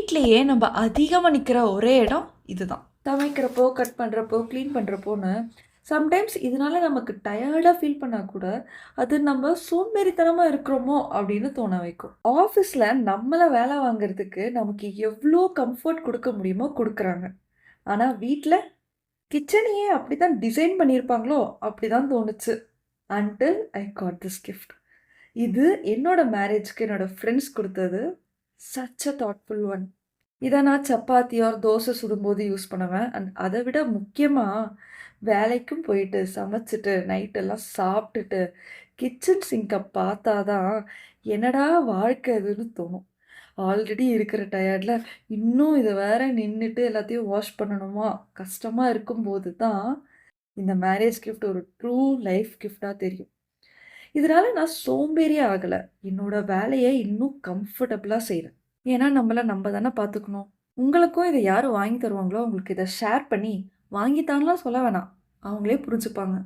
வீட்லயே நம்ம அதிகமா நிக்கிற ஒரே இடம் இதுதான். சமைக்கிறப்போ, கட் பண்றப்போ, கிளீன் பண்றப்போன்னு சம்டைம்ஸ் இதனால நமக்கு டயர்டா ஃபீல் பண்ணா கூட, அது நம்ம சோம்பேறித்தனமா இருக்கிறோமோ அப்படின்னு தோண வைக்கும். ஆஃபீஸ்ல நம்மள வேலை வாங்குறதுக்கு நமக்கு எவ்ளோ கம்ஃபோர்ட் குடுக்க முடியுமோ குடுக்குறாங்க. ஆனா வீட்ல கிச்சனையே அப்படித்தான் டிசைன் பண்ணியிருப்பாங்களோ அப்படிதான் தோணுச்சு. Until I got this gift. இது என்னோட மேரேஜ்க்கு என்னோட ஃப்ரெண்ட்ஸ் குடுத்தது. Such a thoughtful one. இத நான் சப்பாத்தி ஆர் தோசை சுடும்போது யூஸ் பண்ணுவேன். அண்ட் அத விட முக்கியமா வேலைக்கும் போயிட்டு, சமைச்சுட்டு, நைட்டெல்லாம் சாப்ட்டுட்டு, கிச்சன் சிங்க பார்த்தா தான், என்னடா வாழ்க்கை இதுன்னு தோணும். ஆல்ரெடி இருக்கிற டயர்ட்ல இன்னும் இத வேற நின்னுட்டு எல்லாத்தையும் வாஷ் பண்ணணுமா? கஷ்டமா இருக்கும்போது தான், இந்த மேரேஜ் கிஃப்ட் ஒரு ட்ரூ லைஃப் கிஃப்ட்டா தெரியும். இதனால நான் சோம்பேறியே ஆகல. என்னோட வேலைய இன்னும் கம்ஃபர்டபுளா செய்றேன். ஏன்னா, நம்மள நம்ம தானே பார்த்துக்கணும். உங்களுக்கும் இத யாரு வாங்கி தருவாங்களோ, அவங்களுக்கு இத ஷேர் பண்ணி, வாங்கி தான்லாம் சொல்ல வேணாம். அவங்களே புரிஞ்சுப்பாங்க.